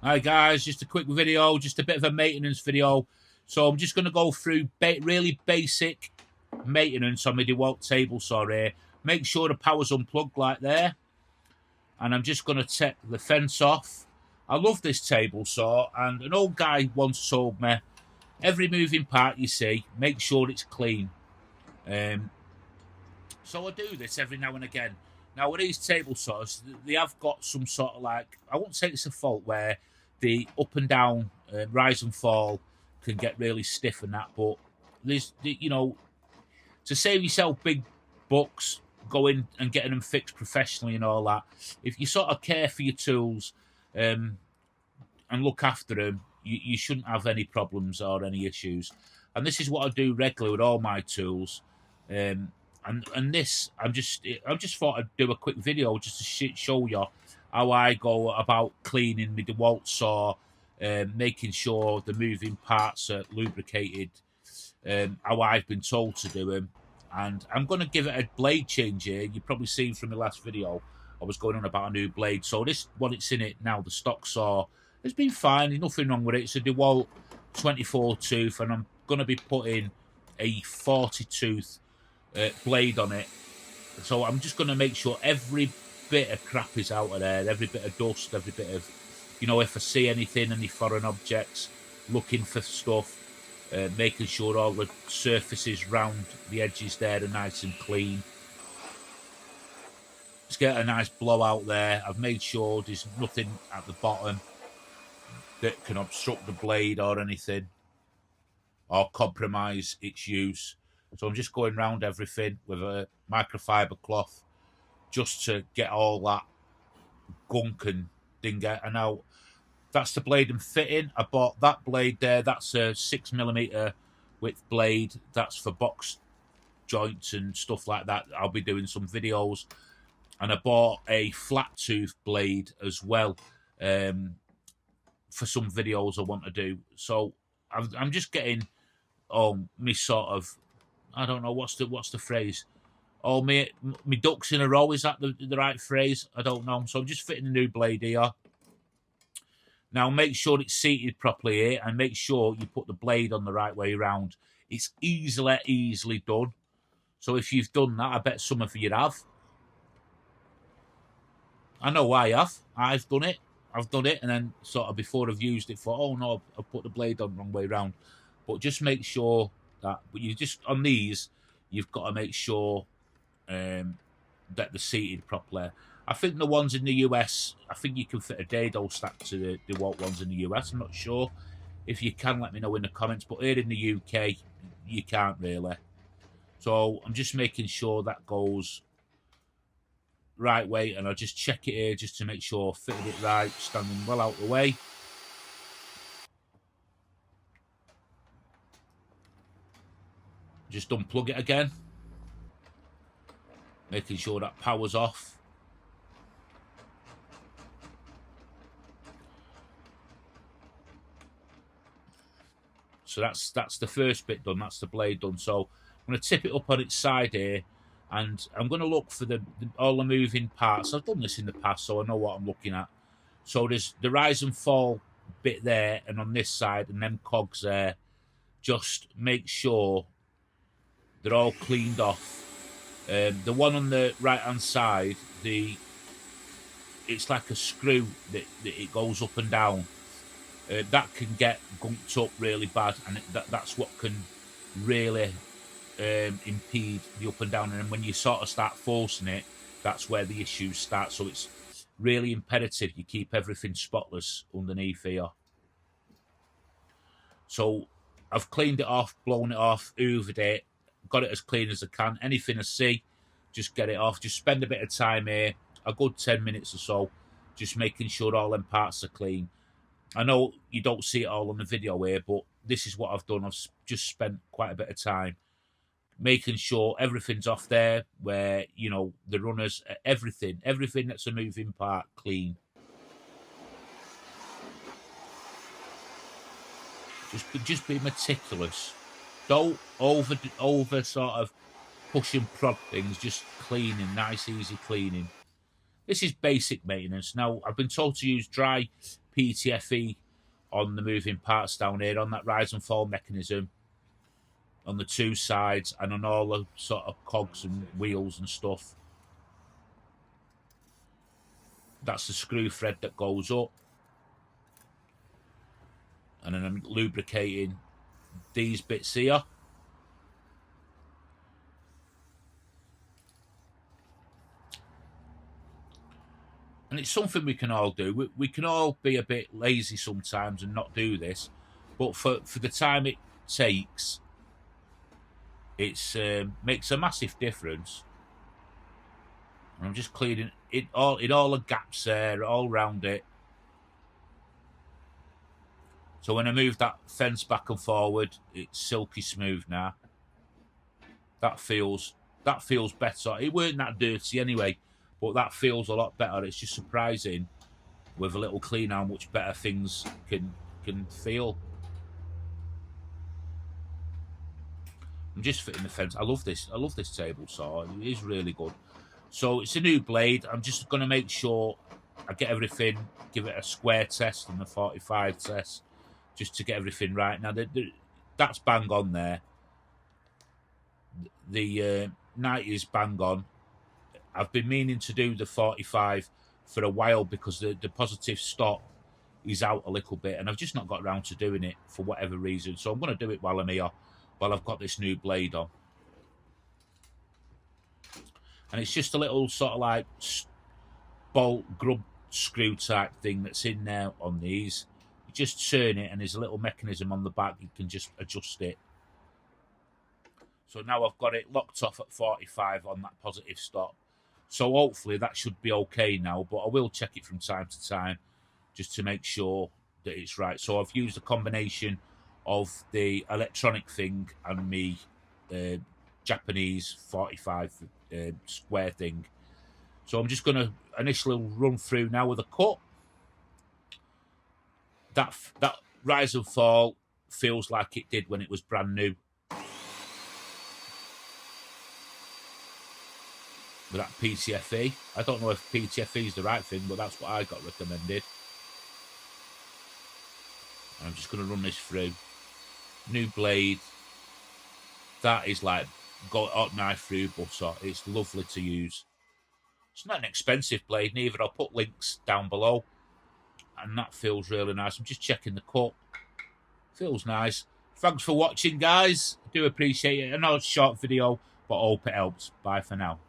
Hi guys, just a quick video, just a bit of a maintenance video. So I'm just going to go through really basic maintenance on my DeWalt table saw here. Make sure the power's unplugged like there. And I'm just going to take the fence off. I love this table saw, and an old guy once told me, every moving part you see, make sure it's clean. So I do this every now and again. Now with these table saws, they have got some sort of like, I won't say it's a fault, where the up and down, rise and fall can get really stiff and that, but there's, you know, to save yourself big bucks, going and getting them fixed professionally and all that, if you sort of care for your tools and look after them, you shouldn't have any problems or any issues. And this is what I do regularly with all my tools. And this, I just thought I'd do a quick video just to show you how I go about cleaning my DeWalt saw, making sure the moving parts are lubricated, how I've been told to do them. And I'm going to give it a blade change here. You've probably seen from my last video, I was going on about a new blade. So this one, it's in it now, the stock saw, it's been fine. There's nothing wrong with it. It's a DeWalt 24 tooth, and I'm going to be putting a 40 tooth blade on it. So I'm just going to make sure every bit of crap is out of there, every bit of dust, every bit of, you know, if I see anything, any foreign objects, looking for stuff, making sure all the surfaces round the edges there are nice and clean. Let's get a nice blowout there. I've made sure there's nothing at the bottom that can obstruct the blade or anything or compromise its use. So I'm just going round everything with a microfiber cloth just to get all that gunk and ding out. And now that's the blade I'm fitting. I bought that blade there. That's a 6mm width blade. That's for box joints and stuff like that. I'll be doing some videos. And I bought a flat tooth blade as well for some videos I want to do. So I'm just getting me sort of, I don't know, what's the phrase? Oh, me ducks in a row, is that the right phrase? I don't know. So I'm just fitting a new blade here. Now make sure it's seated properly here, and make sure you put the blade on the right way around. It's easily done. So if you've done that, I bet some of you have. I know I have. I've done it. And then sort of before I've used it, thought, oh no, I've put the blade on the wrong way around. But just make sure that, but you just, on these, you've got to make sure that they're seated properly. I think the ones in the US, I think you can fit a dado stack to the DeWalt ones in the US. I'm not sure. If you can, let me know in the comments. But here in the UK, you can't really. So I'm just making sure that goes right way, and I'll just check it here just to make sure I fitted it right, standing well out of the way. Just unplug it again, making sure that power's off. So that's the first bit done. That's the blade done. So I'm going to tip it up on its side here, and I'm going to look for all the moving parts. I've done this in the past, so I know what I'm looking at. So there's the rise and fall bit there, and on this side, and them cogs there. Just make sure they're all cleaned off. The one on the right hand side, it's like a screw that it goes up and down. That can get gunked up really bad, and that's what can really impede the up and down. And then when you sort of start forcing it, that's where the issues start. So it's really imperative you keep everything spotless underneath here. So I've cleaned it off, blown it off, hoovered it, got it as clean as I can. Anything I see, just get it off. Just spend a bit of time here, a good 10 minutes or so, just making sure all them parts are clean. I know you don't see it all on the video here, but this is what I've done. I've just spent quite a bit of time making sure everything's off there, where, you know, the runners, everything that's a moving part, clean. Just be meticulous. Don't over sort of push and prod things. Just cleaning, nice easy cleaning. This is basic maintenance. Now, I've been told to use dry Ptfe on the moving parts down here, on that rise and fall mechanism, on the two sides, and on all the sort of cogs and wheels and stuff. That's the screw thread that goes up. And then I'm lubricating these bits here. And it's something we can all do. We can all be a bit lazy sometimes and not do this. But for the time it takes, it's makes a massive difference. And I'm just cleaning it all in all the gaps there, all round it. So when I move that fence back and forward, it's silky smooth now. That feels better. It weren't that dirty anyway, but that feels a lot better. It's just surprising with a little clean how much better things can feel. I'm just fitting the fence. I love this table saw. It is really good. So it's a new blade. I'm just going to make sure I get everything, give it a square test and a 45 test, just to get everything right. Now, that's bang on there. The 90 is bang on. I've been meaning to do the 45 for a while because the positive stop is out a little bit, and I've just not got around to doing it for whatever reason. So I'm going to do it while I'm here, while I've got this new blade on. And it's just a little sort of like bolt grub screw type thing that's in there on these. You just turn it and there's a little mechanism on the back. You can just adjust it. So now I've got it locked off at 45 on that positive stop. So hopefully that should be okay now, but I will check it from time to time just to make sure that it's right. So I've used a combination of the electronic thing and me Japanese 45 square thing. So I'm just going to initially run through now with a cut. That rise and fall feels like it did when it was brand new. With that Ptfe. I don't know if Ptfe is the right thing, but that's what I got recommended. I'm just going to run this through. New blade. That is like got hot knife through butter. It's lovely to use. It's not an expensive blade neither. I'll put links down below. And that feels really nice. I'm just checking the cut. Feels nice. Thanks for watching, guys. I do appreciate it. I know it's a short video, but I hope it helps. Bye for now.